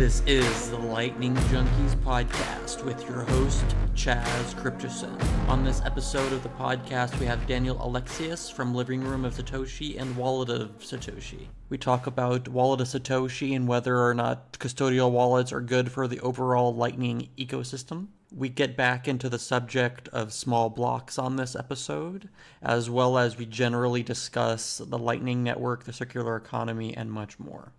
This is the Lightning Junkies podcast with your host, Chaz Cryptoson. On this episode of the podcast, we have Daniel Alexiuc from Living Room of Satoshi and Wallet of Satoshi. We talk about Wallet of Satoshi and whether or not custodial wallets are good for the overall Lightning ecosystem. We get back into the subject of small blocks on this episode, as well as we generally discuss the Lightning Network, the circular economy, and much more.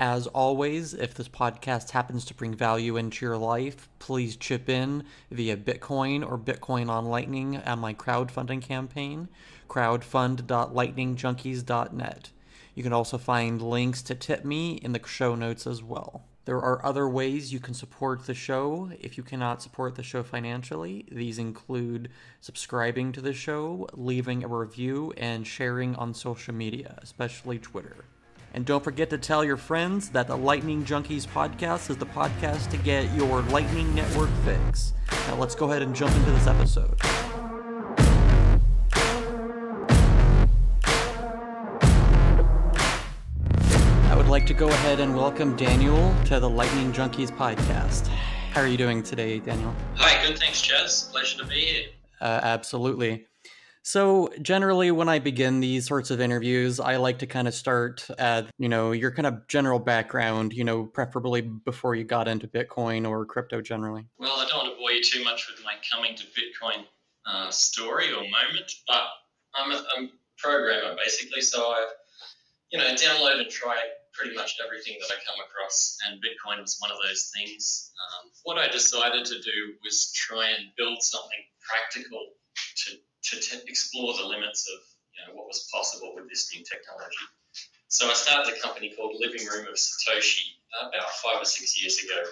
As always, if this podcast happens to bring value into your life, please chip in via Bitcoin or Bitcoin on Lightning on my crowdfunding campaign, crowdfund.lightningjunkies.net. You can also find links to tip me in the show notes as well. There are other ways you can support the show if you cannot support the show financially. These include subscribing to the show, leaving a review, and sharing on social media, especially Twitter. And don't forget to tell your friends that the Lightning Junkies podcast is the podcast to get your Lightning Network fix. Now let's go ahead and jump into this episode. I would like to go ahead and welcome Daniel to the Lightning Junkies podcast. How are you doing today, Daniel? Hi, good, thanks, Chaz. Pleasure to be here. Absolutely. So generally when I begin these sorts of interviews, I like to kind of start at, your kind of general background, preferably before you got into Bitcoin or crypto generally. Well, I don't want to bore you too much with my coming to Bitcoin story or moment, but I'm a programmer basically. So I've, download and try pretty much everything that I come across, and Bitcoin was one of those things. What I decided to do was try and build something practical to explore the limits of what was possible with this new technology. So I started a company called Living Room of Satoshi about 5 or 6 years ago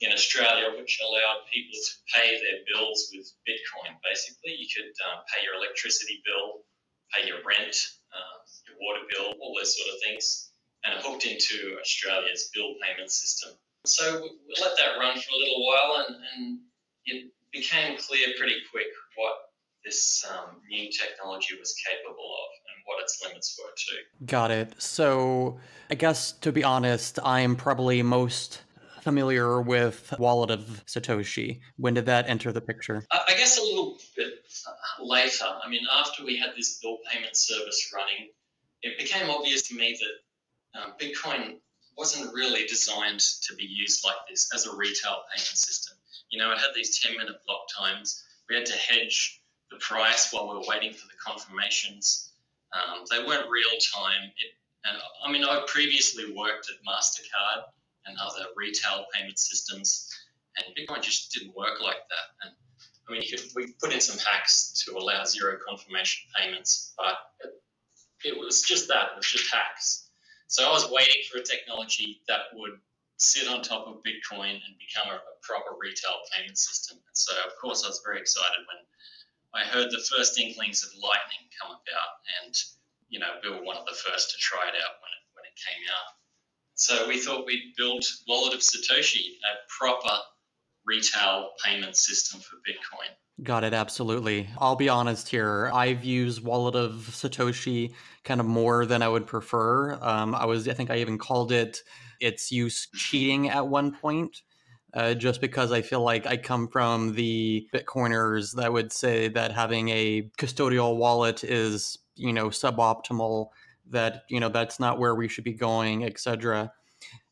in Australia, which allowed people to pay their bills with Bitcoin. Basically, you could pay your electricity bill, pay your rent, your water bill, all those sort of things, and it hooked into Australia's bill payment system. So we let that run for a little while, and it became clear pretty quick what this new technology was capable of and what its limits were too. Got it. So I guess, to be honest, I'm probably most familiar with Wallet of Satoshi. When did that enter the picture? I guess a little bit later. I mean, after we had this bill payment service running, it became obvious to me that Bitcoin wasn't really designed to be used like this as a retail payment system. It had these 10-minute block times. We had to hedge the price while we were waiting for the confirmations. They weren't real time. I previously worked at MasterCard and other retail payment systems, and Bitcoin just didn't work like that. And we put in some hacks to allow zero confirmation payments, but it was just that. It was just hacks. So I was waiting for a technology that would sit on top of Bitcoin and become a proper retail payment system. And so, of course, I was very excited when I heard the first inklings of Lightning come about, and we were one of the first to try it out when it came out. So we thought we'd build Wallet of Satoshi, a proper retail payment system for Bitcoin. Got it, absolutely. I'll be honest here. I've used Wallet of Satoshi kind of more than I would prefer. I think I even called its use cheating at one point. Just because I feel like I come from the Bitcoiners that would say that having a custodial wallet is, suboptimal, that, that's not where we should be going, etc.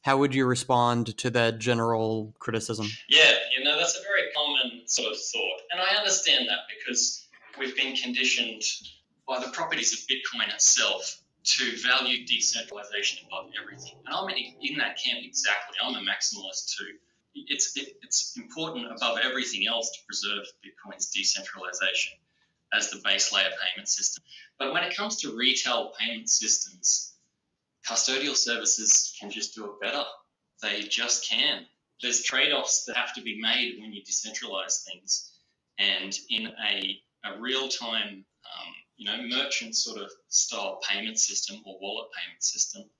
How would you respond to that general criticism? Yeah, that's a very common sort of thought. And I understand that because we've been conditioned by the properties of Bitcoin itself to value decentralization above everything. And I'm in that camp exactly. I'm a maximalist too. It's important above everything else to preserve Bitcoin's decentralization as the base layer payment system. But when it comes to retail payment systems, custodial services can just do it better. They just can. There's trade-offs that have to be made when you decentralize things. And in a real-time, merchant sort of style payment system or wallet payment system,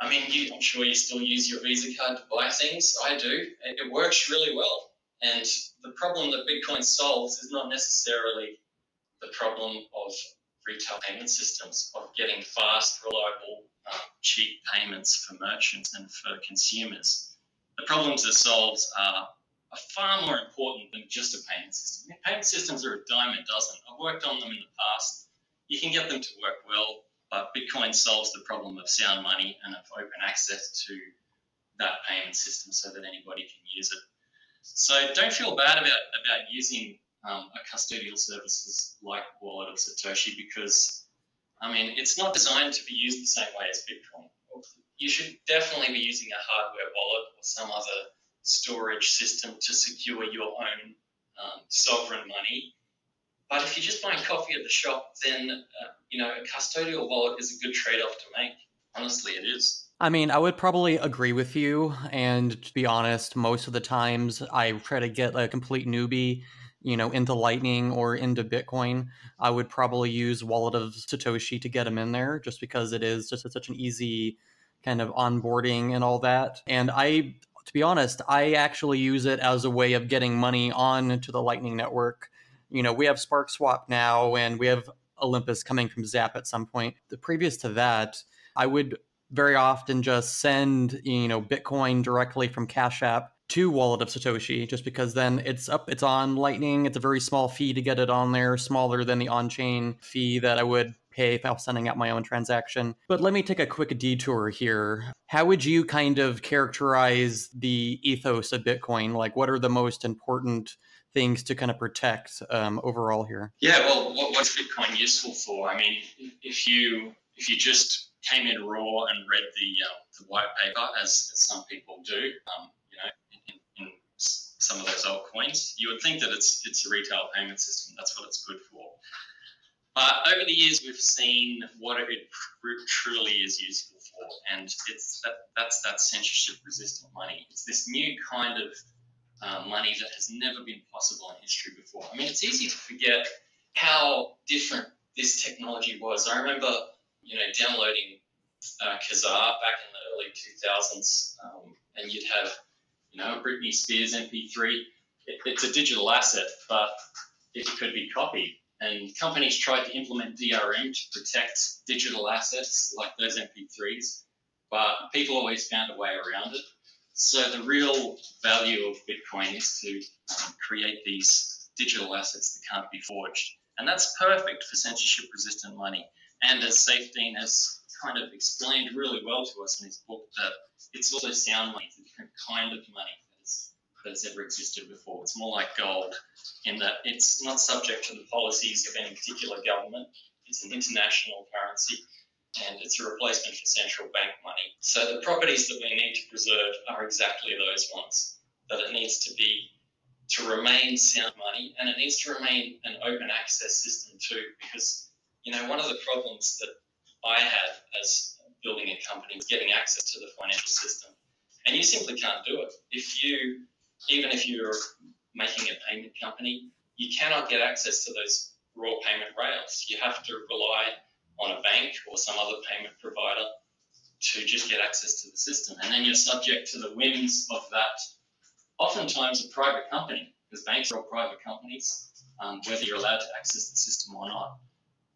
I'm sure you still use your Visa card to buy things. I do. It works really well. And the problem that Bitcoin solves is not necessarily the problem of retail payment systems of getting fast, reliable, cheap payments for merchants and for consumers. The problems it solves are far more important than just a payment system. Payment systems are a dime a dozen. I've worked on them in the past. You can get them to work well, but Bitcoin solves the problem of sound money and of open access to that payment system so that anybody can use it. So don't feel bad about using a custodial services like Wallet of Satoshi, because, I mean, it's not designed to be used the same way as Bitcoin. You should definitely be using a hardware wallet or some other storage system to secure your own sovereign money. But if you're just buying coffee at the shop, then a custodial wallet is a good trade-off to make. Honestly, it is. I mean, I would probably agree with you, and to be honest, most of the times I try to get a complete newbie, into Lightning or into Bitcoin. I would probably use Wallet of Satoshi to get them in there, just because it is just such an easy kind of onboarding and all that. And to be honest, I actually use it as a way of getting money on to the Lightning Network. We have SparkSwap now, and we have Olympus coming from Zap at some point. Previous to that, I would very often just send, Bitcoin directly from Cash App to Wallet of Satoshi, just because then it's on Lightning. It's a very small fee to get it on there, smaller than the on-chain fee that I would pay if I was sending out my own transaction. But let me take a quick detour here. How would you kind of characterize the ethos of Bitcoin? Like, what are the most important things to kind of protect overall here? Yeah, well, what's Bitcoin useful for? I mean, if you just came in raw and read the white paper, as some people do, in some of those altcoins, you would think that it's a retail payment system. That's what it's good for. But over the years, we've seen what it truly is useful for, and that's that censorship-resistant money. It's this new kind of money that has never been possible in history before. I mean, it's easy to forget how different this technology was. I remember, downloading Kazaa back in the early 2000s, and you'd have, a Britney Spears MP3. It's a digital asset, but it could be copied. And companies tried to implement DRM to protect digital assets like those MP3s, but people always found a way around it. So the real value of Bitcoin is to create these digital assets that can't be forged. And that's perfect for censorship-resistant money. And as Safedine has kind of explained really well to us in his book, that it's also sound money. It's a different kind of money that has ever existed before. It's more like gold in that it's not subject to the policies of any particular government. It's an international currency, and it's a replacement for central bank money. So the properties that we need to preserve are exactly those ones, that it needs to remain sound money, and it needs to remain an open access system too, because one of the problems that I had as building a company was getting access to the financial system, and you simply can't do it. Even if you're making a payment company, you cannot get access to those raw payment rails. You have to rely on a bank or some other payment provider to just get access to the system. And then you're subject to the whims of that, oftentimes a private company, because banks are all private companies, whether you're allowed to access the system or not.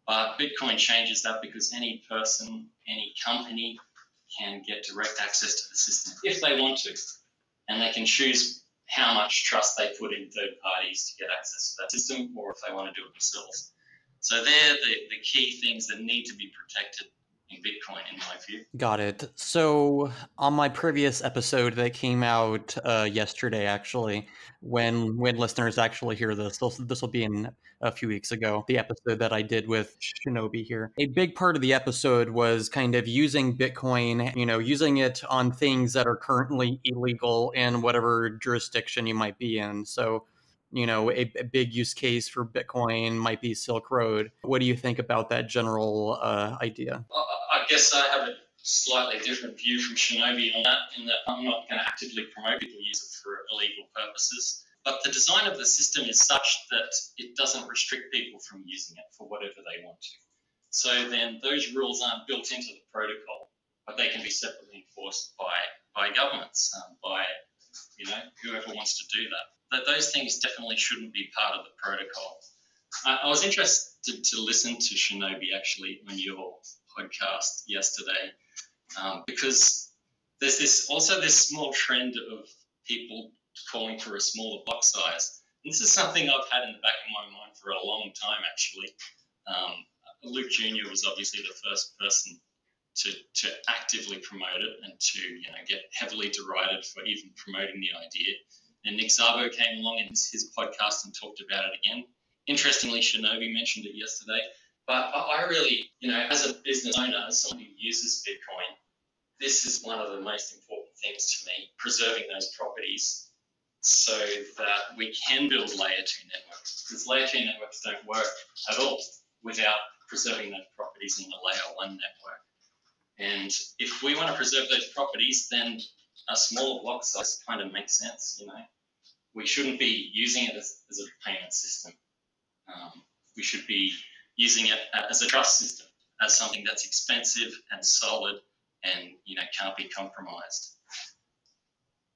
But Bitcoin changes that, because any person, any company can get direct access to the system if they want to. And they can choose how much trust they put in third parties to get access to that system, or if they want to do it themselves. So they're the key things that need to be protected in Bitcoin, in my view. Got it. So on my previous episode that came out yesterday, actually, when listeners actually hear this will be in a few weeks ago, the episode that I did with Shinobi here. A big part of the episode was kind of using Bitcoin, using it on things that are currently illegal in whatever jurisdiction you might be in. So, a big use case for Bitcoin might be Silk Road. What do you think about that general idea? I guess I have a slightly different view from Shinobi on that, in that I'm not going to actively promote people use it for illegal purposes. But the design of the system is such that it doesn't restrict people from using it for whatever they want to. So then those rules aren't built into the protocol, but they can be separately enforced by governments, by whoever wants to do that. But those things definitely shouldn't be part of the protocol. I was interested to listen to Shinobi actually on your podcast yesterday, because there's this small trend of people calling for a smaller block size. And this is something I've had in the back of my mind for a long time, actually. Luke Jr. was obviously the first person to actively promote it and to get heavily derided for even promoting the idea. And Nick Szabo came along in his podcast and talked about it again. Interestingly, Shinobi mentioned it yesterday. But I really, as a business owner, as someone who uses Bitcoin, this is one of the most important things to me, preserving those properties so that we can build layer 2 networks. Because layer 2 networks don't work at all without preserving those properties in the layer 1 network. And if we want to preserve those properties, then a smaller block size kind of makes sense, We shouldn't be using it as a payment system. We should be using it as a trust system, as something that's expensive and solid and, can't be compromised.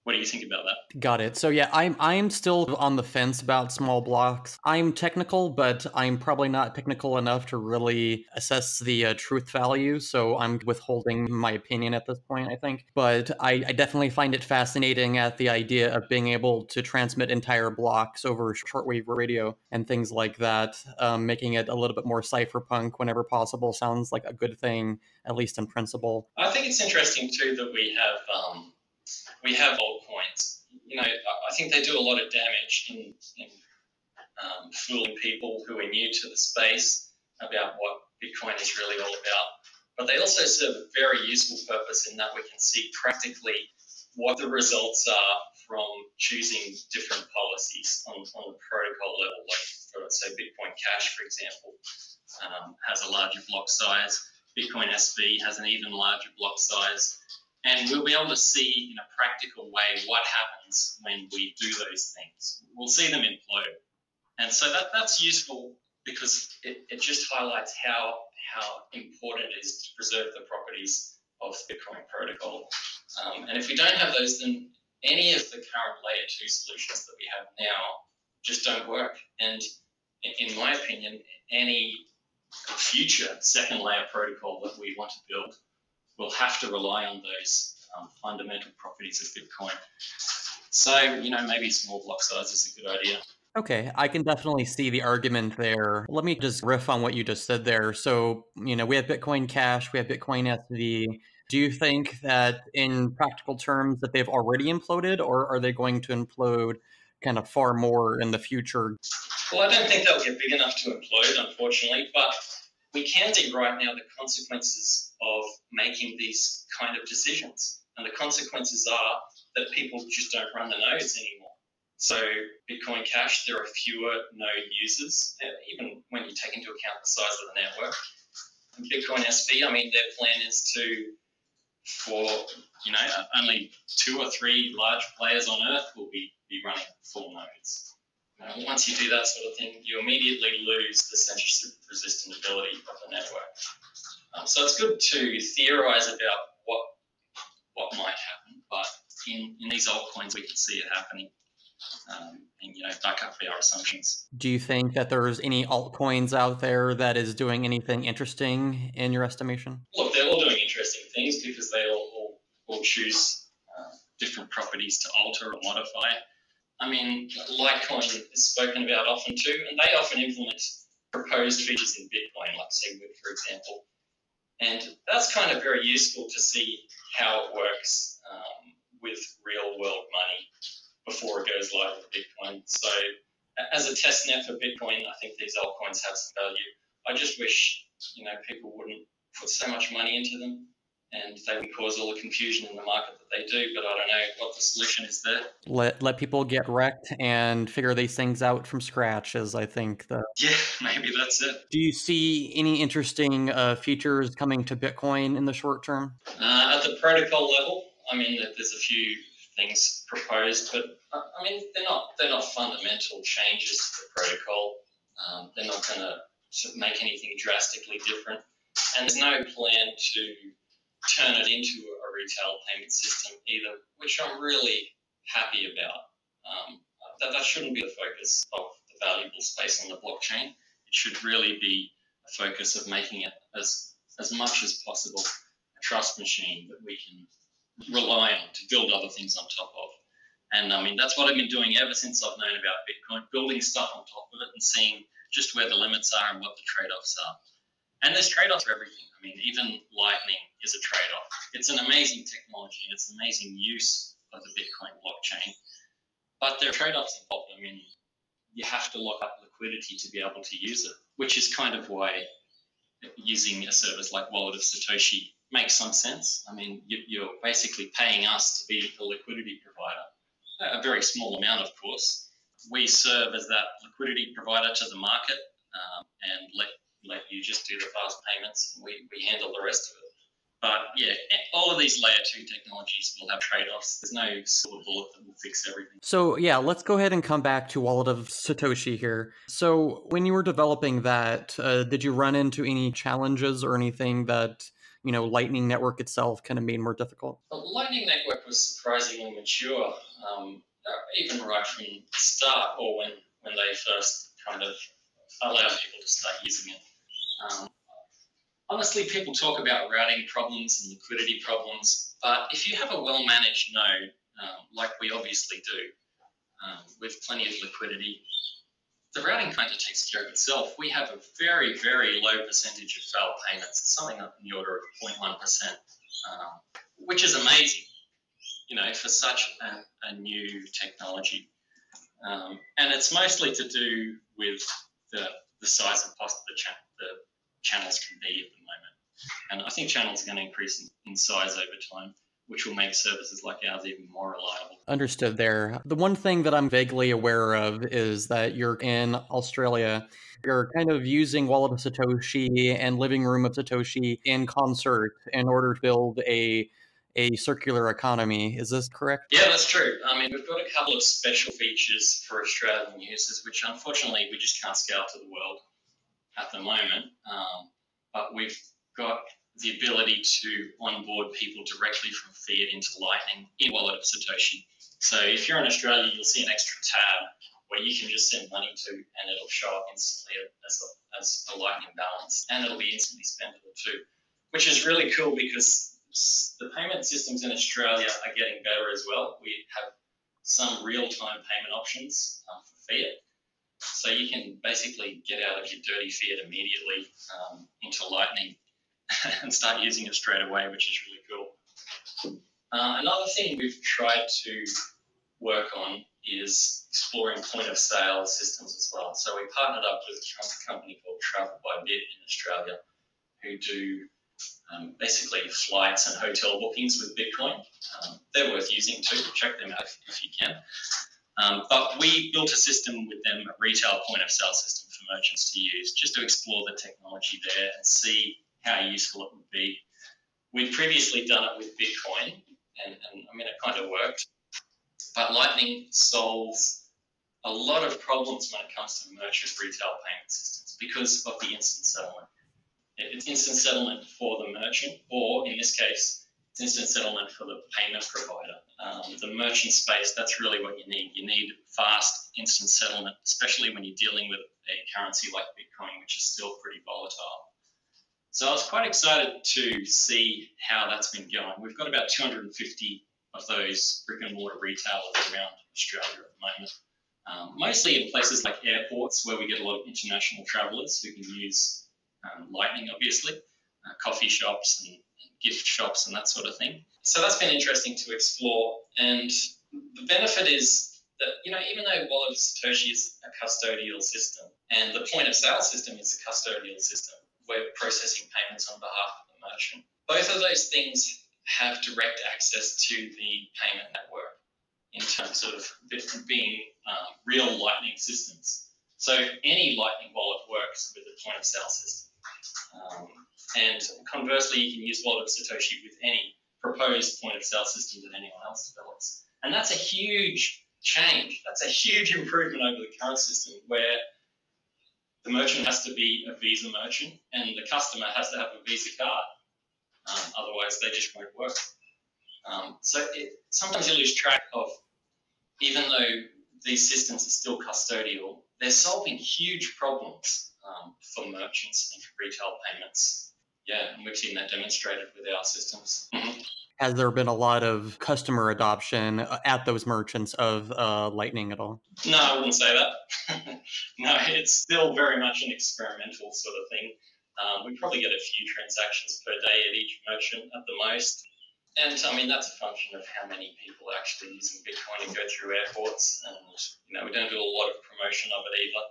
What do you think about that? Got it. So yeah, I'm still on the fence about small blocks. I'm technical, but I'm probably not technical enough to really assess the truth value. So I'm withholding my opinion at this point, I think. But I definitely find it fascinating at the idea of being able to transmit entire blocks over shortwave radio and things like that. Making it a little bit more cypherpunk whenever possible sounds like a good thing, at least in principle. I think it's interesting too that we have altcoins. I think they do a lot of damage in fooling people who are new to the space about what Bitcoin is really all about. But they also serve a very useful purpose in that we can see practically what the results are from choosing different policies on the protocol level. Like, say, Bitcoin Cash, for example, has a larger block size. Bitcoin SV has an even larger block size. And we'll be able to see in a practical way what happens when we do those things. We'll see them implode. And so that's useful because it just highlights how important it is to preserve the properties of the Bitcoin protocol. And if we don't have those, then any of the current layer 2 solutions that we have now just don't work. And in my opinion, any future second layer protocol that we want to build will have to rely on those fundamental properties of Bitcoin. So, maybe small block size is a good idea. Okay, I can definitely see the argument there. Let me just riff on what you just said there. So, we have Bitcoin Cash, we have Bitcoin SV. Do you think that in practical terms that they've already imploded, or are they going to implode kind of far more in the future? Well, I don't think they'll get big enough to implode, unfortunately, but we can see right now the consequences of making these kind of decisions. And the consequences are that people just don't run the nodes anymore. So Bitcoin Cash, there are fewer node users, even when you take into account the size of the network. And Bitcoin SV, their plan is for only 2 or 3 large players on Earth will be running full nodes. Once you do that sort of thing, you immediately lose the censorship resistant ability of the network. So it's good to theorize about what might happen, but in these altcoins we can see it happening, and back up our assumptions. Do you think that there's any altcoins out there that is doing anything interesting in your estimation? Look, they're all doing interesting things because they all choose different properties to alter or modify. Litecoin is spoken about often too, and they often implement proposed features in Bitcoin, like SegWit, for example. And that's kind of very useful to see how it works with real-world money before it goes live with Bitcoin. So as a test net for Bitcoin, I think these altcoins have some value. I just wish, people wouldn't put so much money into them, and they would cause all the confusion in the market that they do, but I don't know what the solution is there. Let people get wrecked and figure these things out from scratch, as I think. Yeah, maybe that's it. Do you see any interesting features coming to Bitcoin in the short term? At the protocol level, there's a few things proposed, but they're not fundamental changes to the protocol. They're not going to make anything drastically different, and there's no plan to turn it into a retail payment system either, which I'm really happy about. That shouldn't be the focus of the valuable space on the blockchain. It should really be a focus of making it as much as possible a trust machine that we can rely on to build other things on top of. And I mean, that's what I've been doing ever since I've known about Bitcoin, building stuff on top of it and seeing just where the limits are and what the trade-offs are. And there's trade-offs for everything. I mean, even Lightning is a trade-off. It's an amazing technology and it's an amazing use of the Bitcoin blockchain. But there are trade-offs involved. I mean, you have to lock up liquidity to be able to use it, which is kind of why using a service like Wallet of Satoshi makes some sense. I mean, you're basically paying us to be a liquidity provider, a very small amount, of course. We serve as that liquidity provider to the market and let you just do the fast payments, and we handle the rest of it. But yeah, all of these layer 2 technologies will have trade-offs. There's no silver bullet that will fix everything. So yeah, let's go ahead and come back to Wallet of Satoshi here. So when you were developing that, did you run into any challenges or anything that, you know, Lightning Network itself kind of made more difficult? The Lightning Network was surprisingly mature, even right from the start, or when they first kind of allowed people to start using it. Honestly, people talk about routing problems and liquidity problems, but if you have a well-managed node, like we obviously do, with plenty of liquidity, the routing kind of takes care of itself. We have a very, very low percentage of failed payments. It's something up in the order of 0.1%, which is amazing, you know, for such a new technology. And it's mostly to do with the size and cost the channels can be at the moment. And I think channels are going to increase in size over time, which will make services like ours even more reliable. Understood there. The one thing that I'm vaguely aware of is that you're in Australia. You're kind of using Wallet of Satoshi and Living Room of Satoshi in concert in order to build a circular economy. Is this correct? Yeah, that's true. I mean, we've got a couple of special features for Australian users, which unfortunately we just can't scale to the world at the moment. But we've got the ability to onboard people directly from fiat into Lightning in Wallet of Satoshi. So if you're in Australia, you'll see an extra tab where you can just send money to, and it'll show up instantly as a Lightning balance, and it'll be instantly spendable too, which is really cool because the payment systems in Australia are getting better as well. We have some real-time payment options for fiat. So you can basically get out of your dirty fiat immediately into Lightning and start using it straight away, which is really cool. Another thing we've tried to work on is exploring point-of-sale systems as well. So we partnered up with a company called Travel by Bit in Australia, who do basically flights and hotel bookings with Bitcoin. They're worth using too. Check them out if you can. But we built a system with them, a retail point-of-sale system for merchants to use, just to explore the technology there and see how useful it would be. We'd previously done it with Bitcoin, and I mean, it kind of worked. But Lightning solves a lot of problems when it comes to merchant retail payment systems because of the instant settlement. It's instant settlement for the merchant, or in this case, it's instant settlement for the payment provider. The merchant space, that's really what you need. You need fast instant settlement, especially when you're dealing with a currency like Bitcoin, which is still pretty volatile. So I was quite excited to see how that's been going. We've got about 250 of those brick and mortar retailers around Australia at the moment, mostly in places like airports where we get a lot of international travellers who can use Lightning, obviously, coffee shops and gift shops and that sort of thing. So that's been interesting to explore. And the benefit is that, you know, even though Wallet of Satoshi is a custodial system and the point of sale system is a custodial system, we're processing payments on behalf of the merchant. Both of those things have direct access to the payment network in terms of being real Lightning systems. So any Lightning wallet works with the point of sale system. And conversely, you can use Wallet of Satoshi with any proposed point of sale system that anyone else develops. And that's a huge change. That's a huge improvement over the current system where the merchant has to be a Visa merchant and the customer has to have a Visa card. Otherwise, they just won't work. Sometimes you lose track of, even though these systems are still custodial, they're solving huge problems for merchants and for retail payments. Yeah, and we've seen that demonstrated with our systems. Has there been a lot of customer adoption at those merchants of Lightning at all? No, I wouldn't say that. No, it's still very much an experimental sort of thing. We probably get a few transactions per day at each merchant at the most. And I mean, that's a function of how many people are actually using Bitcoin to go through airports. And, we don't do a lot of promotion of it either.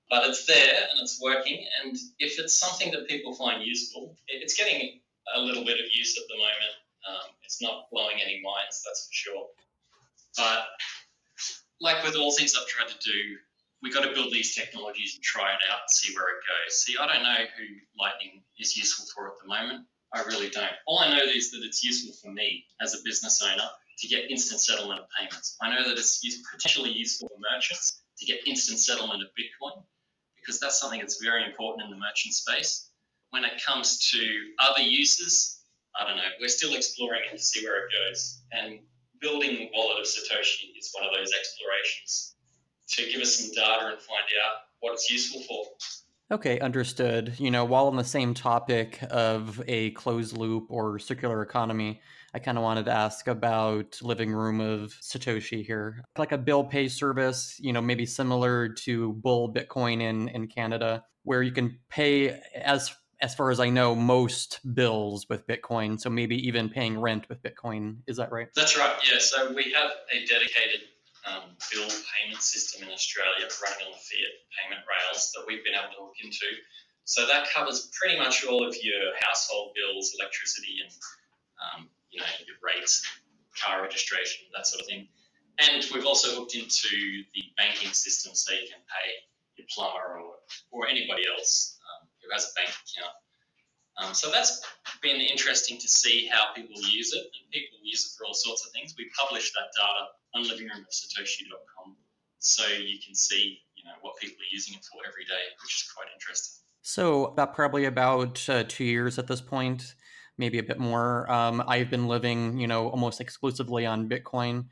But it's there and it's working. And if it's something that people find useful, it's getting a little bit of use at the moment. It's not blowing any minds, that's for sure. But like with all things I've tried to do, we've got to build these technologies and try it out and see where it goes. See, I don't know who Lightning is useful for at the moment. I really don't. All I know is that it's useful for me as a business owner to get instant settlement of payments. I know that it's potentially useful for merchants to get instant settlement of Bitcoin, because that's something that's very important in the merchant space. When it comes to other uses, I don't know. We're still exploring it to see where it goes. And building Wallet of Satoshi is one of those explorations to give us some data and find out what it's useful for. Okay, understood. While on the same topic of a closed loop or circular economy, I kind of wanted to ask about Living Room of Satoshi here. Like a bill pay service, maybe similar to Bull Bitcoin in Canada, where you can pay, as far as I know, most bills with Bitcoin. So maybe even paying rent with Bitcoin. Is that right? That's right, yeah. So we have a dedicated bill payment system in Australia running on the fiat payment rails that we've been able to look into. So that covers pretty much all of your household bills, electricity, and your rates, car registration, that sort of thing. And we've also looked into the banking system, so you can pay your plumber or anybody else who has a bank account. So that's been interesting to see how people use it, and people use it for all sorts of things. We publish that data on livingroomofsatoshi.com, so you can see what people are using it for every day, which is quite interesting. So probably about 2 years at this point, maybe a bit more. I've been living, almost exclusively on Bitcoin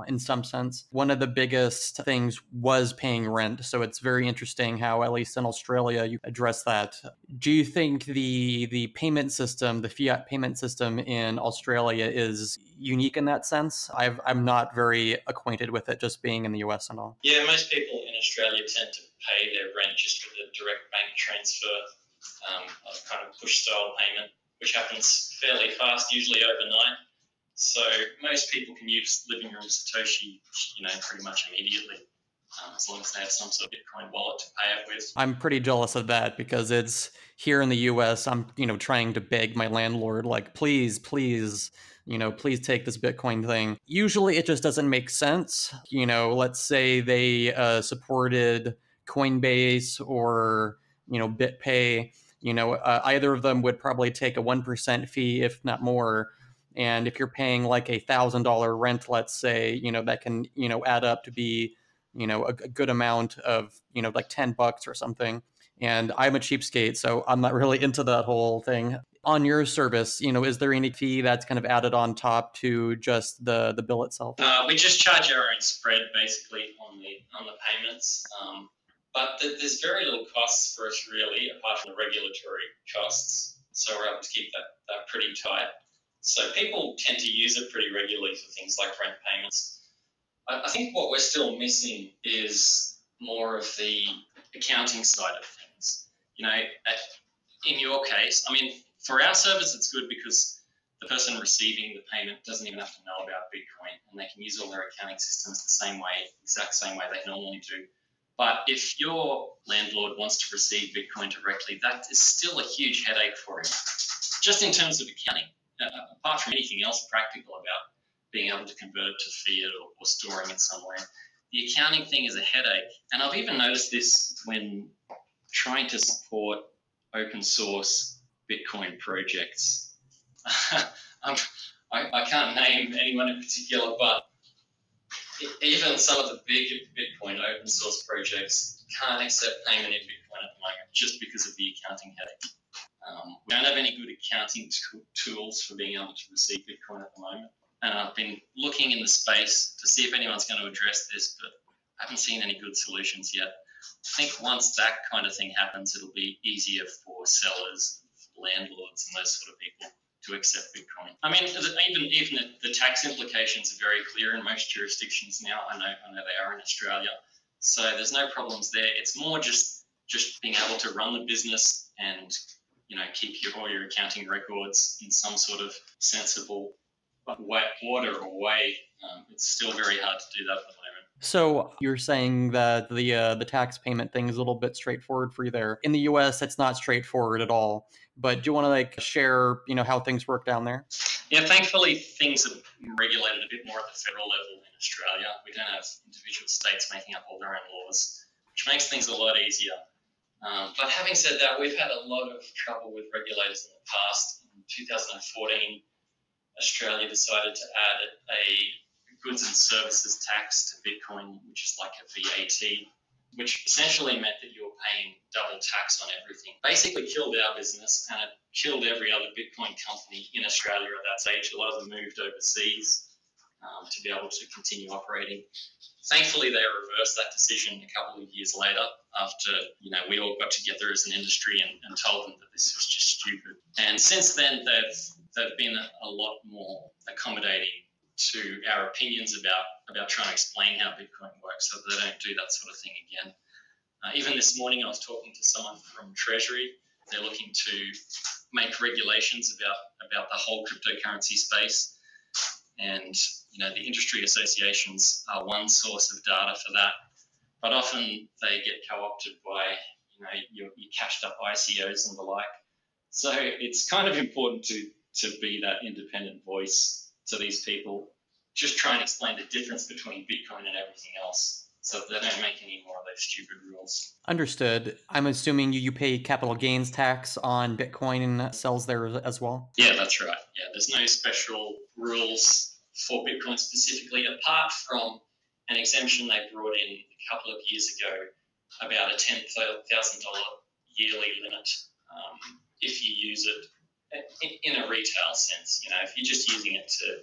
in some sense. One of the biggest things was paying rent. So it's very interesting how, at least in Australia, you address that. Do you think the payment system, the fiat payment system in Australia is unique in that sense? I'm not very acquainted with it, just being in the US and all. Yeah, most people in Australia tend to pay their rent just with a direct bank transfer, a kind of push style payment, which happens fairly fast, usually overnight. So most people can use Living Room of Satoshi, pretty much immediately, as long as they have some sort of Bitcoin wallet to pay it with. I'm pretty jealous of that because it's here in the US. I'm, trying to beg my landlord, like, please, please take this Bitcoin thing. Usually it just doesn't make sense. Let's say they supported Coinbase or, BitPay. Either of them would probably take a 1% fee, if not more. And if you're paying like $1,000 rent, let's say, that can, add up to be, a good amount of, like $10 or something. And I'm a cheapskate, so I'm not really into that whole thing. On your service, is there any fee that's kind of added on top to just the bill itself? We just charge our own spread basically on the payments. But there's very little costs for us really, apart from the regulatory costs. So we're able to keep that pretty tight. So people tend to use it pretty regularly for things like rent payments. I think what we're still missing is more of the accounting side of things. In your case, I mean, for our service, it's good because the person receiving the payment doesn't even have to know about Bitcoin, and they can use all their accounting systems the exact same way they normally do. But if your landlord wants to receive Bitcoin directly, that is still a huge headache for him, just in terms of accounting. Apart from anything else practical about being able to convert it to fiat or storing it somewhere, the accounting thing is a headache. And I've even noticed this when trying to support open source Bitcoin projects. I can't name anyone in particular, but even some of the big Bitcoin open source projects can't accept payment in Bitcoin at the moment just because of the accounting headache. We don't have any good accounting tools for being able to receive Bitcoin at the moment. And I've been looking in the space to see if anyone's going to address this, but I haven't seen any good solutions yet. I think once that kind of thing happens, it'll be easier for sellers, landlords, and those sort of people to accept Bitcoin. I mean, even the tax implications are very clear in most jurisdictions now. I know they are in Australia, so there's no problems there. It's more just being able to run the business and keep all your accounting records in some sort of sensible order or way. It's still very hard to do that at the moment. So you're saying that the tax payment thing is a little bit straightforward for you there. In the U.S., it's not straightforward at all. But do you want to share how things work down there? Yeah, thankfully things are regulated a bit more at the federal level in Australia. We don't have individual states making up all their own laws, which makes things a lot easier. But having said that, we've had a lot of trouble with regulators in the past. In 2014, Australia decided to add a goods and services tax to Bitcoin, which is like a VAT, which essentially meant that you were paying double tax on everything. Basically killed our business, and it killed every other Bitcoin company in Australia at that stage. A lot of them moved overseas to be able to continue operating. Thankfully, they reversed that decision a couple of years later after we all got together as an industry and told them that this was just stupid. And since then, they've been a lot more accommodating to our opinions about trying to explain how Bitcoin works so that they don't do that sort of thing again. Even this morning, I was talking to someone from Treasury. They're looking to make regulations about the whole cryptocurrency space. And, the industry associations are one source of data for that. But often they get co-opted by, your cashed up ICOs and the like. So it's kind of important to be that independent voice to these people. Just try and explain the difference between Bitcoin and everything else so that they don't make any more of those stupid rules. Understood. I'm assuming you pay capital gains tax on Bitcoin sales there as well? Yeah, that's right. Yeah, there's no special rules for Bitcoin specifically, apart from an exemption they brought in a couple of years ago about a $10,000 yearly limit if you use it in a retail sense. If you're just using it to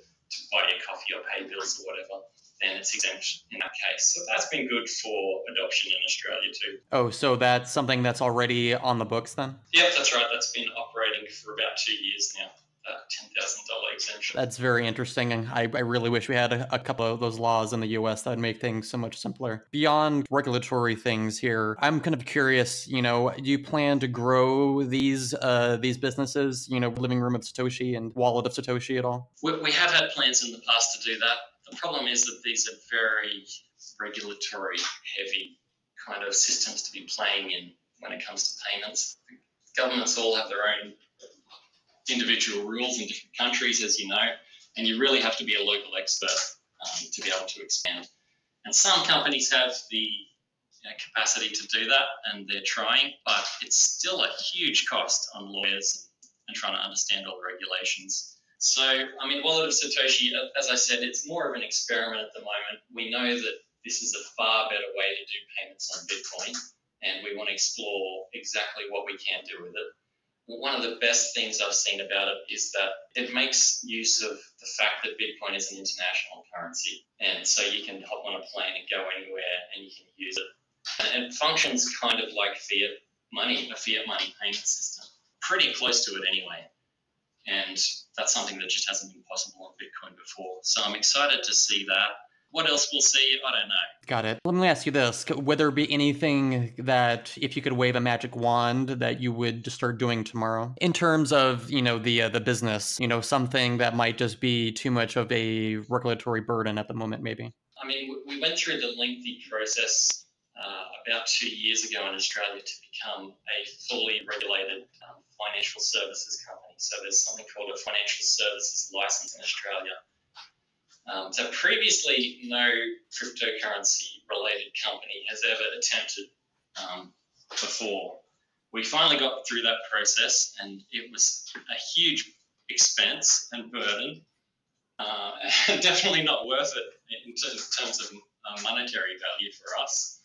buy your coffee or pay bills or whatever, then it's exempt in that case. So that's been good for adoption in Australia too. Oh, so that's something that's already on the books then? Yeah, that's right. That's been operating for about 2 years now. $10,000 exemption. That's very interesting, and I really wish we had a couple of those laws in the U.S. that would make things so much simpler. Beyond regulatory things here, I'm kind of curious, do you plan to grow these businesses, Living Room of Satoshi and Wallet of Satoshi at all? We have had plans in the past to do that. The problem is that these are very regulatory heavy kind of systems to be playing in when it comes to payments. Governments all have their own individual rules in different countries, as you know, and you really have to be a local expert to be able to expand. And some companies have the capacity to do that, and they're trying, but it's still a huge cost on lawyers and trying to understand all the regulations. So, Wallet of Satoshi, as I said, it's more of an experiment at the moment. We know that this is a far better way to do payments on Bitcoin, and we want to explore exactly what we can do with it. One of the best things I've seen about it is that it makes use of the fact that Bitcoin is an international currency. And so you can hop on a plane and go anywhere and you can use it. And it functions kind of like fiat money, a fiat money payment system. Pretty close to it anyway. And that's something that just hasn't been possible on Bitcoin before. So I'm excited to see that. What else we'll see, I don't know. Got it. Let me ask you this. Would there be anything that, if you could wave a magic wand, that you would just start doing tomorrow? In terms of, the business, something that might just be too much of a regulatory burden at the moment, maybe? We went through the lengthy process about 2 years ago in Australia to become a fully regulated financial services company. So there's something called a financial services license in Australia. So previously, no cryptocurrency-related company has ever attempted before. We finally got through that process, and it was a huge expense and burden, and definitely not worth it in terms of monetary value for us.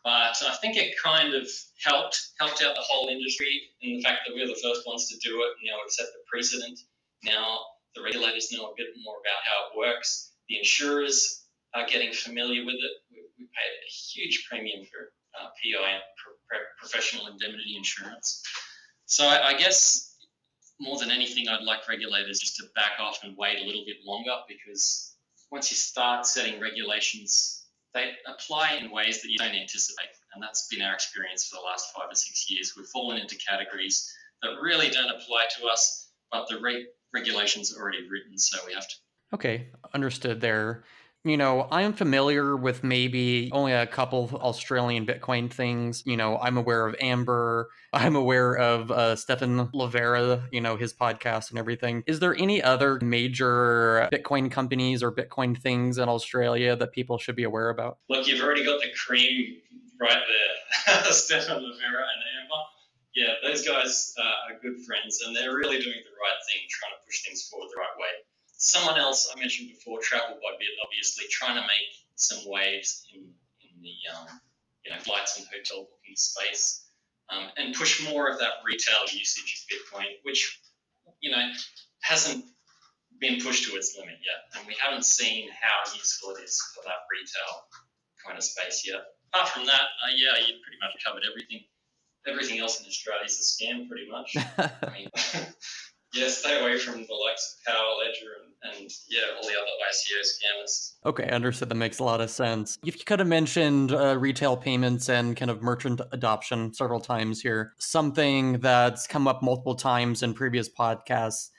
But I think it kind of helped out the whole industry in the fact that we're the first ones to do it. We've set the precedent. Now the regulators know a bit more about how it works. The insurers are getting familiar with it. We paid a huge premium PI, professional indemnity insurance. So I guess more than anything, I'd like regulators just to back off and wait a little bit longer, because once you start setting regulations, they apply in ways that you don't anticipate. And that's been our experience for the last 5 or 6 years. We've fallen into categories that really don't apply to us, but the regulations are already written, so we have to. Okay, understood there. I'm familiar with maybe only a couple of Australian Bitcoin things. I'm aware of Amber. I'm aware of Stephan Livera, his podcast and everything. Is there any other major Bitcoin companies or Bitcoin things in Australia that people should be aware about? Look, you've already got the cream right there. Stephan Livera and Amber. Yeah, those guys are good friends, and they're really doing the right thing, trying to push things forward the right way. Someone else I mentioned before, Travel by Bit, obviously trying to make some waves in the flights and hotel booking space, and push more of that retail usage of Bitcoin, which hasn't been pushed to its limit yet, and we haven't seen how useful it is for that retail kind of space yet. Apart from that, you pretty much covered everything. Everything else in Australia is a scam, pretty much. I mean, stay away from the likes of Power Ledger and all the other ICO scammers. Okay, understood. That makes a lot of sense. You could have mentioned retail payments and kind of merchant adoption several times here. Something that's come up multiple times in previous podcasts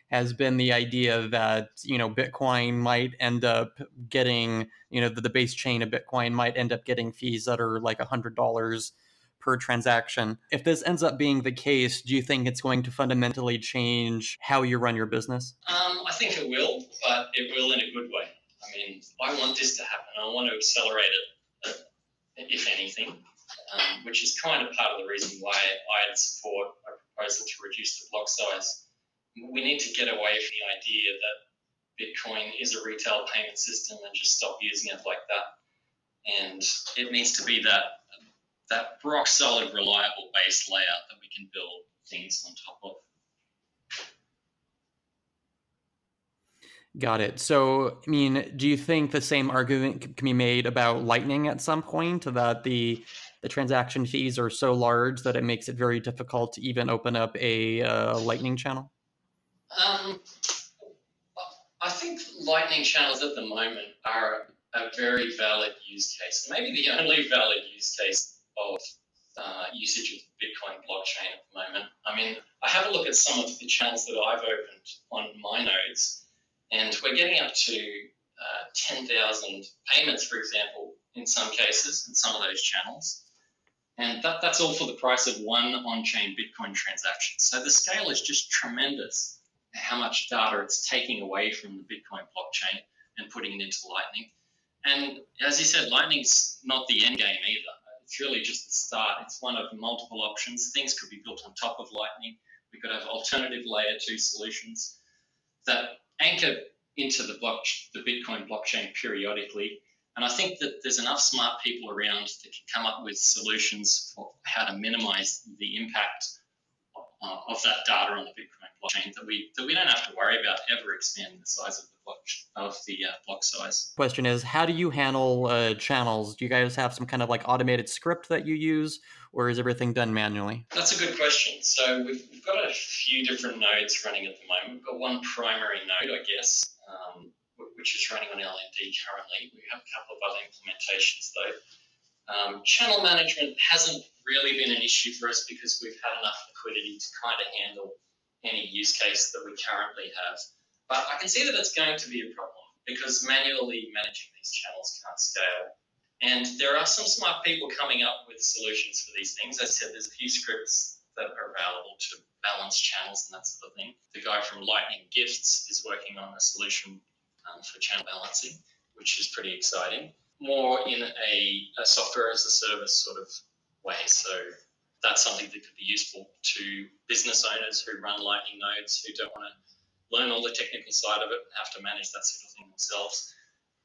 has been the idea that, Bitcoin might end up getting, the base chain of Bitcoin might end up getting fees that are like $100 per transaction. If this ends up being the case, do you think it's going to fundamentally change how you run your business? I think it will, but it will in a good way. I mean, I want this to happen. I want to accelerate it, if anything, which is kind of part of the reason why I'd support a proposal to reduce the block size. We need to get away from the idea that Bitcoin is a retail payment system and just stop using it like that. And it needs to be that rock solid, reliable base layout that we can build things on top of. Got it. So, do you think the same argument can be made about Lightning at some point, that the transaction fees are so large that it makes it very difficult to even open up a Lightning channel? I think Lightning channels at the moment are a very valid use case, maybe the only valid use case of usage of the Bitcoin blockchain at the moment. I mean, I have a look at some of the channels that I've opened on my nodes, and we're getting up to 10,000 payments, for example, in some cases, in some of those channels. And that's all for the price of one on-chain Bitcoin transaction. So the scale is just tremendous, how much data it's taking away from the Bitcoin blockchain and putting it into Lightning. And as you said, Lightning's not the end game either. It's really just the start. It's one of multiple options. Things could be built on top of Lightning. We could have alternative layer 2 solutions that anchor into the Bitcoin blockchain periodically. And I think that there's enough smart people around that can come up with solutions for how to minimize the impact of that data on the Bitcoin blockchain that we don't have to worry about ever expanding the size of the block size. Question is, how do you handle channels? Do you guys have some kind of like automated script that you use, or is everything done manually? That's a good question. So we've got a few different nodes running at the moment. We've got one primary node, I guess, which is running on LND currently. We have a couple of other implementations though. Channel management hasn't really been an issue for us because we've had enough liquidity to kind of handle any use case that we currently have. But I can see that it's going to be a problem because manually managing these channels can't scale. And there are some smart people coming up with solutions for these things. As I said, there's a few scripts that are available to balance channels and that sort of thing. The guy from Lightning Gifts is working on a solution for channel balancing, which is pretty exciting. More in a software as a service sort of way. So that's something that could be useful to business owners who run Lightning nodes who don't want to learn all the technical side of it and have to manage that sort of thing themselves.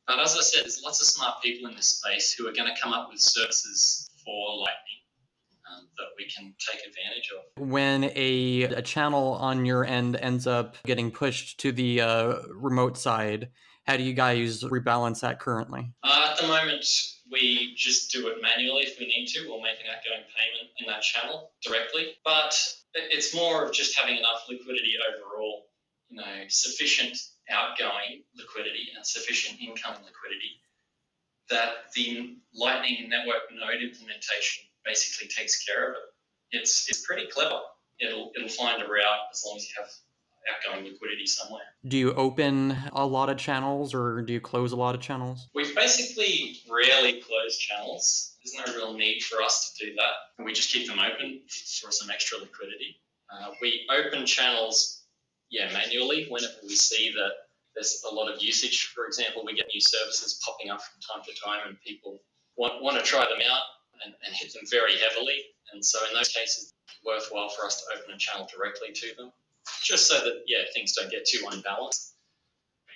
But as I said, there's lots of smart people in this space who are going to come up with services for Lightning that we can take advantage of. When a channel on your end ends up getting pushed to the remote side, how do you guys rebalance that currently? At the moment, we just do it manually if we need to. We'll make an outgoing payment in that channel directly. But it's more of just having enough liquidity overall, sufficient outgoing liquidity and sufficient incoming liquidity that the Lightning Network node implementation basically takes care of it. It's pretty clever. It'll find a route as long as you have outgoing liquidity somewhere. Do you open a lot of channels or do you close a lot of channels? We basically rarely close channels. There's no real need for us to do that. We just keep them open for some extra liquidity. We open channels, manually whenever we see that there's a lot of usage. For example, we get new services popping up from time to time and people want to try them out and hit them very heavily. And so in those cases, it's worthwhile for us to open a channel directly to them, just so that, things don't get too unbalanced.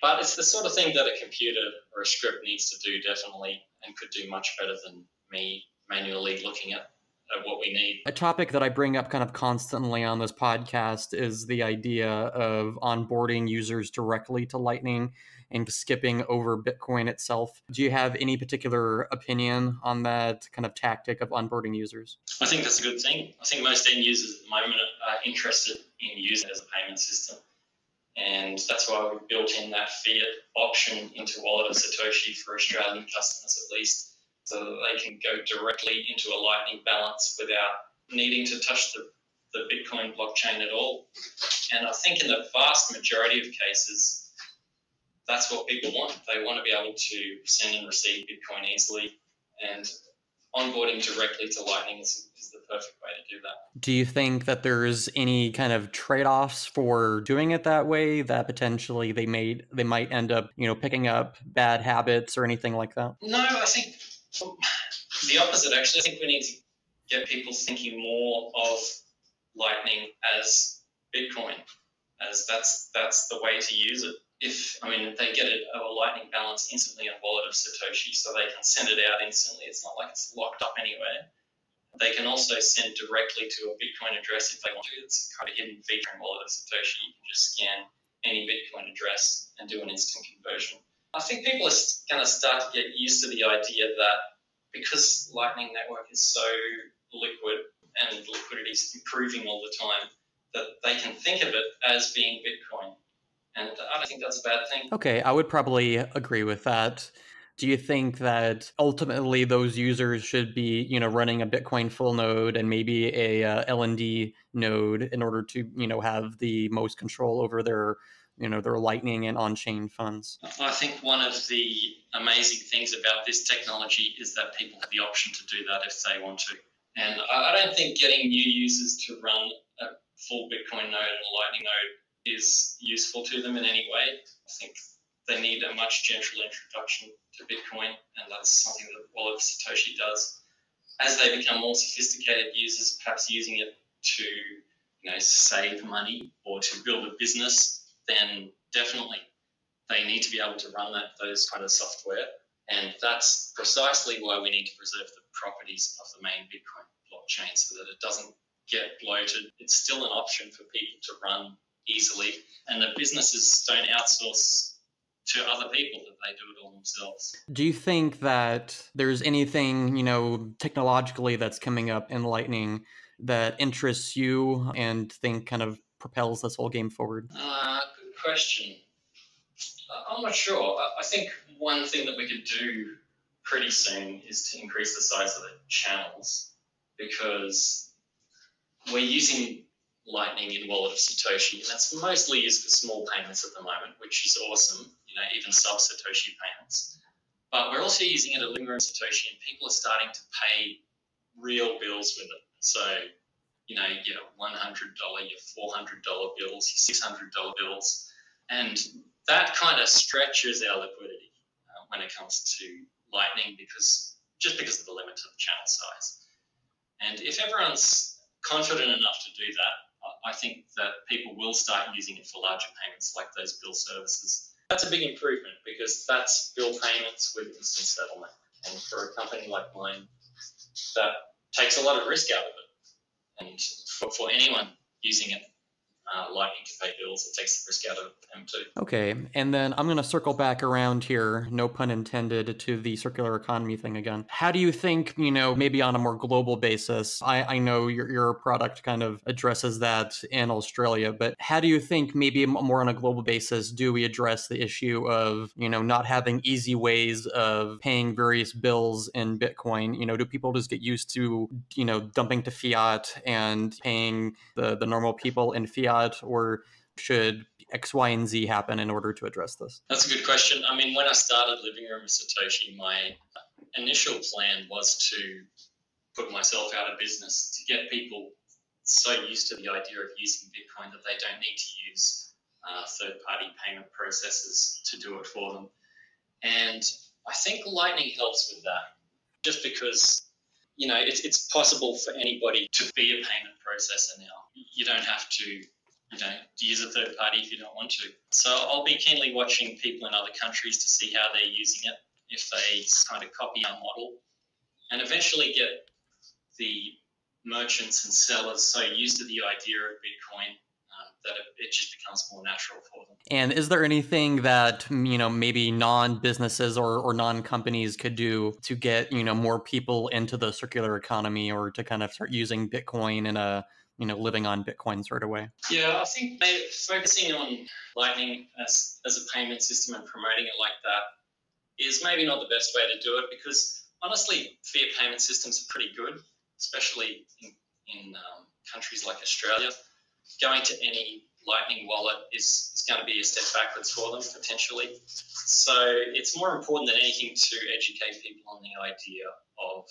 But it's the sort of thing that a computer or a script needs to do, definitely, and could do much better than me manually looking at what we need. A topic that I bring up kind of constantly on this podcast is the idea of onboarding users directly to Lightning and skipping over Bitcoin itself. Do you have any particular opinion on that kind of tactic of onboarding users? I think that's a good thing. I think most end users at the moment are interested in using it as a payment system. And that's why we built in that fiat option into Wallet of Satoshi for Australian customers at least, so that they can go directly into a Lightning balance without needing to touch the Bitcoin blockchain at all. And I think in the vast majority of cases, that's what people want. They want to be able to send and receive Bitcoin easily, and onboarding directly to Lightning is the perfect way to do that. Do you think that there's any kind of trade-offs for doing it that way, that potentially they might end up, picking up bad habits or anything like that? No, I think the opposite, actually. I think we need to get people thinking more of Lightning as Bitcoin, as that's the way to use it. If they get a Lightning balance instantly on Wallet of Satoshi, so they can send it out instantly. It's not like it's locked up anywhere. They can also send directly to a Bitcoin address if they want to. It's kind of hidden feature in Wallet of Satoshi. You can just scan any Bitcoin address and do an instant conversion. I think people are going to start to get used to the idea that because Lightning Network is so liquid and liquidity is improving all the time, that they can think of it as being Bitcoin. And I don't think that's a bad thing. Okay, I would probably agree with that. Do you think that ultimately those users should be, running a Bitcoin full node and maybe a LND node in order to, have the most control over their Lightning and on-chain funds? I think one of the amazing things about this technology is that people have the option to do that if they want to. And I don't think getting new users to run a full Bitcoin node and a Lightning node is useful to them in any way. I think they need a much gentler introduction to Bitcoin, and that's something that Wallet of Satoshi does. As they become more sophisticated users, perhaps using it to save money or to build a business, then definitely they need to be able to run those kind of software. And that's precisely why we need to preserve the properties of the main Bitcoin blockchain so that it doesn't get bloated. It's still an option for people to run easily, and the businesses don't outsource to other people, that they do it all themselves. Do you think that there's anything, technologically that's coming up in Lightning that interests you and think kind of propels this whole game forward? Good question. I'm not sure. I think one thing that we could do pretty soon is to increase the size of the channels, because we're using Lightning in Wallet of Satoshi, and that's mostly used for small payments at the moment, which is awesome, even sub-Satoshi payments. But we're also using it at Living Room of Satoshi, and people are starting to pay real bills with it. So, your $100, your $400 bills, your $600 bills, and that kind of stretches our liquidity when it comes to Lightning, because of the limit to the channel size. And if everyone's confident enough to do that, I think that people will start using it for larger payments like those bill services. That's a big improvement, because that's bill payments with instant settlement. And for a company like mine, that takes a lot of risk out of it. And for anyone using it, Lightning to pay bills. It takes the risk out of them too. Okay, and then I'm going to circle back around here, no pun intended, to the circular economy thing again. How do you think, maybe on a more global basis, I know your product kind of addresses that in Australia, but how do you think maybe more on a global basis do we address the issue of, not having easy ways of paying various bills in Bitcoin? Do people just get used to, dumping to fiat and paying the normal people in fiat, or should X, Y, and Z happen in order to address this? That's a good question. I mean, when I started Living Room of Satoshi, my initial plan was to put myself out of business, to get people so used to the idea of using Bitcoin that they don't need to use third-party payment processors to do it for them. And I think Lightning helps with that, just because it's possible for anybody to be a payment processor now. You don't have to use a third party if you don't want to. So I'll be keenly watching people in other countries to see how they're using it, if they kind of copy our model, and eventually get the merchants and sellers so used to the idea of Bitcoin that it just becomes more natural for them. And is there anything that, maybe non-businesses or non-companies could do to get, more people into the circular economy, or to kind of start using Bitcoin in a, living on Bitcoin sort of way? Yeah, I think focusing on Lightning as a payment system and promoting it like that is maybe not the best way to do it, because honestly, fiat payment systems are pretty good, especially in countries like Australia. Going to any Lightning wallet is going to be a step backwards for them, potentially. So it's more important than anything to educate people on the idea of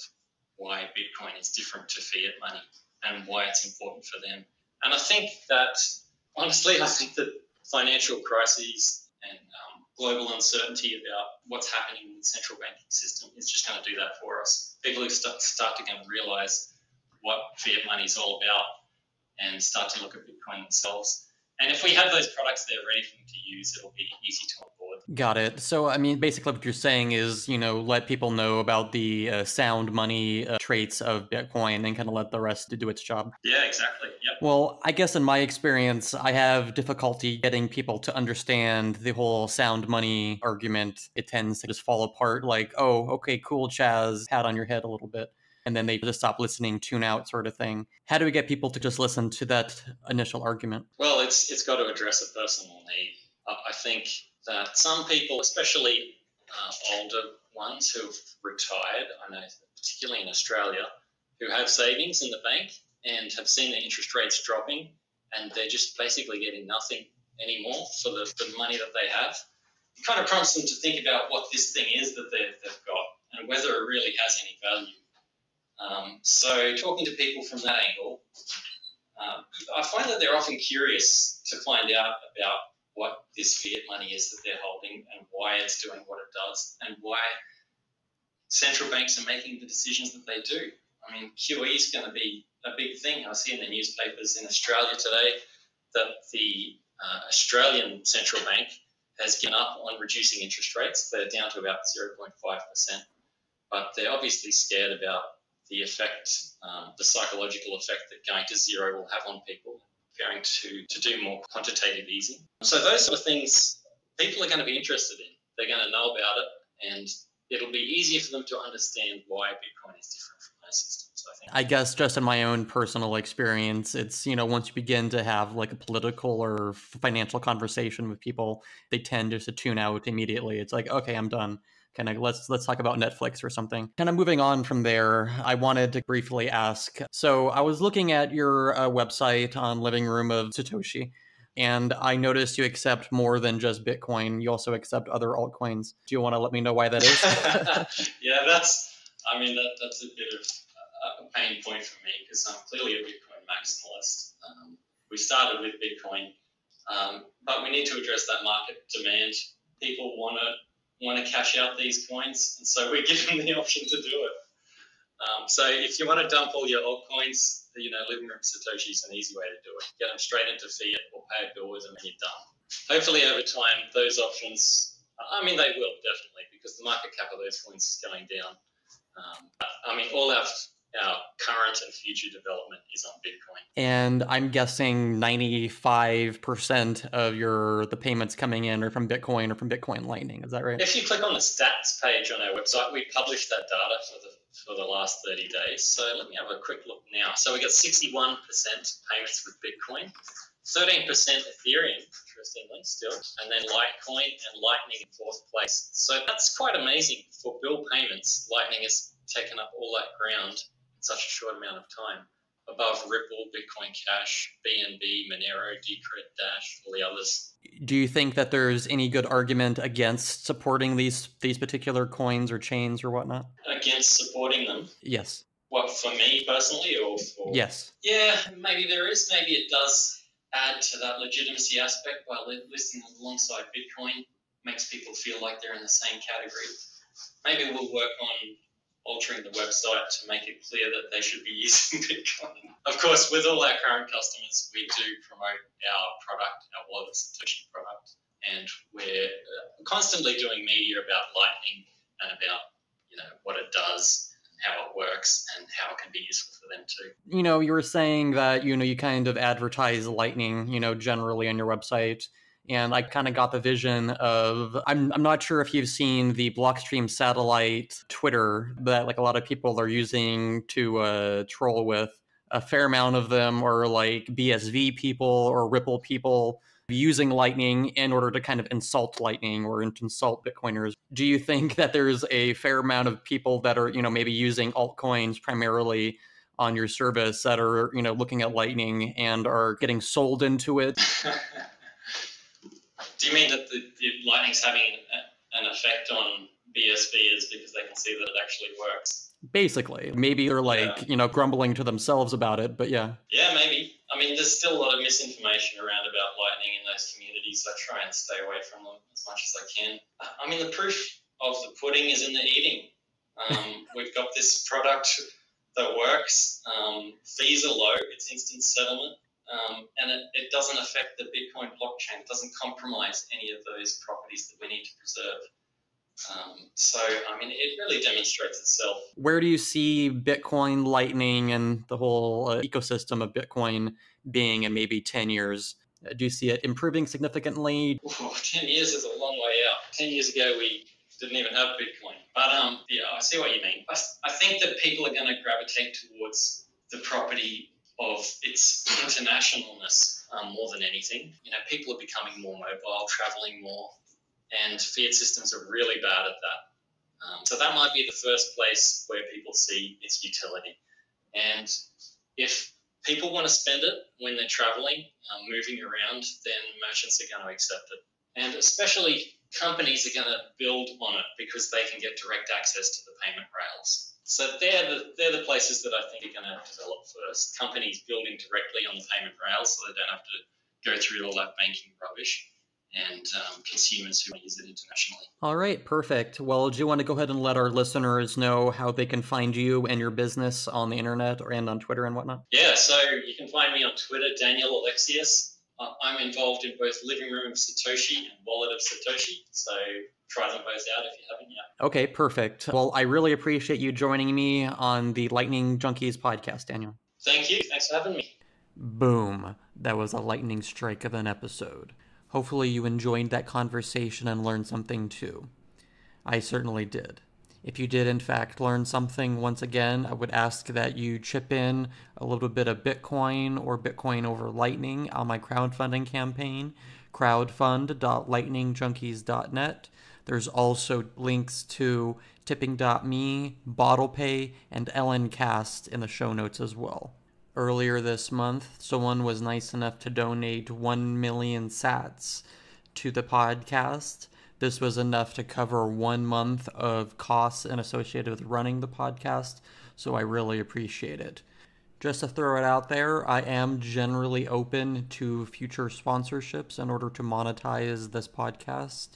why Bitcoin is different to fiat money and why it's important for them. And I think that, honestly, that financial crises and global uncertainty about what's happening in the central banking system is just going to do that for us. People who start to going to realize what fiat money is all about and start to look at Bitcoin themselves. And if we have those products there ready for them to use, it'll be easy to onboard. Got it. So, I mean, basically what you're saying is, let people know about the sound money traits of Bitcoin and kind of let the rest do its job. Yeah, exactly. Yep. Well, I guess in my experience, I have difficulty getting people to understand the whole sound money argument. It tends to just fall apart like, oh, okay, cool, Chaz, pat on your head a little bit. And then they just stop listening, tune out sort of thing. How do we get people to just listen to that initial argument? Well, it's got to address a personal need. I think that some people, especially older ones who've retired, I know particularly in Australia, who have savings in the bank and have seen the interest rates dropping, and they're just basically getting nothing anymore for the money that they have. It kind of prompts them to think about what this thing is that they've got and whether it really has any value. So talking to people from that angle, I find that they're often curious to find out about what this fiat money is that they're holding and why it's doing what it does and why central banks are making the decisions that they do. I mean, QE is going to be a big thing. I see in the newspapers in Australia today that the Australian central bank has given up on reducing interest rates. They're down to about 0.5%, but they're obviously scared about the effect, the psychological effect that going to zero will have on people, preparing to do more quantitative easing. So those sort of things people are going to be interested in. They're going to know about it, and it'll be easier for them to understand why Bitcoin is different from those systems, I think. I guess just in my own personal experience, it's, once you begin to have like a political or financial conversation with people, they tend just to tune out immediately. It's like, okay, I'm done. Kind of let's talk about Netflix or something. Kind of moving on from there, I wanted to briefly ask. So I was looking at your website on Living Room of Satoshi, and I noticed you accept more than just Bitcoin. You also accept other altcoins. Do you want to let me know why that is? Yeah, that's a bit of a pain point for me because I'm clearly a Bitcoin maximalist. We started with Bitcoin, but we need to address that market demand. People want to cash out these coins, and so we're given the option to do it. So if you want to dump all your altcoins, Living Room Satoshi is an easy way to do it. Get them straight into fiat or pay a bill with them and you're done. Hopefully over time, those options, they will definitely, because the market cap of those coins is going down. All our our current and future development is on Bitcoin. And I'm guessing 95% of the payments coming in are from Bitcoin or from Bitcoin Lightning. Is that right? If you click on the stats page on our website, we publish that data for the last 30 days. So let me have a quick look now. So we got 61% payments with Bitcoin, 13% Ethereum, interestingly still, and then Litecoin and Lightning in fourth place. So that's quite amazing for bill payments. Lightning has taken up all that ground in such a short amount of time, above Ripple, Bitcoin Cash, BNB, Monero, Decred, Dash, all the others. Do you think that there's any good argument against supporting these particular coins or chains or whatnot? Against supporting them? Yes. What, for me personally or for... Yes. Yeah, maybe there is. Maybe it does add to that legitimacy aspect by listing alongside Bitcoin. Makes people feel like they're in the same category. Maybe we'll work on altering the website to make it clear that they should be using Bitcoin. Of course, with all our current customers, we do promote our product, our Wallet of Satoshi product, and we're constantly doing media about Lightning and about, what it does, how it works, and how it can be useful for them too. You were saying that, you kind of advertise Lightning, generally on your website. And I kind of got the vision of, I'm not sure if you've seen the Blockstream satellite Twitter that like a lot of people are using to troll with. A fair amount of them are like BSV people or Ripple people using Lightning in order to kind of insult Lightning or insult Bitcoiners. Do you think that there's a fair amount of people that are, maybe using altcoins primarily on your service that are, looking at Lightning and are getting sold into it? Do you mean that the Lightning's having an effect on BSVs because they can see that it actually works? Basically. Maybe they're like, grumbling to themselves about it, but yeah. Yeah, maybe. I mean, there's still a lot of misinformation around about Lightning in those communities. I try and stay away from them as much as I can. I mean, the proof of the pudding is in the eating. We've got this product that works. Fees are low. It's instant settlement. And it doesn't affect the Bitcoin blockchain. It doesn't compromise any of those properties that we need to preserve. So, I mean, it really demonstrates itself. Where do you see Bitcoin, Lightning, and the whole ecosystem of Bitcoin being in maybe 10 years? Do you see it improving significantly? 10 years is a long way out. 10 years ago, we didn't even have Bitcoin. But, yeah, I see what you mean. I think that people are going to gravitate towards the property of its internationalness more than anything. People are becoming more mobile, traveling more, and fiat systems are really bad at that. So that might be the first place where people see its utility. And if people want to spend it when they're traveling, moving around, then merchants are going to accept it. And especially companies are going to build on it because they can get direct access to the payment rails. So they're the places that I think are going to develop first. Companies building directly on the payment rails so they don't have to go through all that banking rubbish, and consumers who use it internationally. All right, perfect. Well, do you want to go ahead and let our listeners know how they can find you and your business on the internet and on Twitter and whatnot? Yeah, so you can find me on Twitter, Daniel Alexiuc. I'm involved in both Living Room of Satoshi and Wallet of Satoshi, so try them both out if you haven't yet. Okay, perfect. Well, I really appreciate you joining me on the Lightning Junkies podcast, Daniel. Thank you. Thanks for having me. Boom. That was a lightning strike of an episode. Hopefully you enjoyed that conversation and learned something too. I certainly did. If you did in fact learn something, once again, I would ask that you chip in a little bit of Bitcoin or Bitcoin over Lightning on my crowdfunding campaign, crowdfund.lightningjunkies.net. There's also links to tipping.me, BottlePay, and LNCast in the show notes as well. Earlier this month, someone was nice enough to donate 1 million sats to the podcast. This was enough to cover 1 month of costs and associated with running the podcast, so I really appreciate it. Just to throw it out there, I am generally open to future sponsorships in order to monetize this podcast.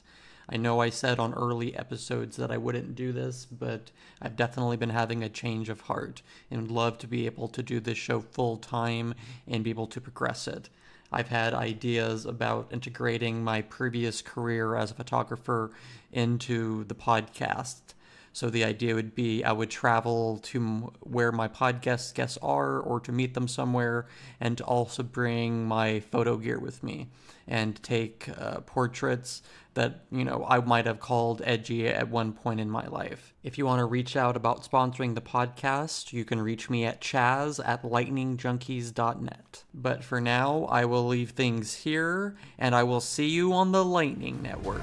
I know I said on early episodes that I wouldn't do this, but I've definitely been having a change of heart and would love to be able to do this show full time and be able to progress it. I've had ideas about integrating my previous career as a photographer into the podcast. So the idea would be I would travel to where my podcast guests are, or to meet them somewhere, and to also bring my photo gear with me and take portraits that, I might have called edgy at one point in my life. If you want to reach out about sponsoring the podcast, you can reach me at chaz@lightningjunkies.net. But for now, I will leave things here, and I will see you on the Lightning Network.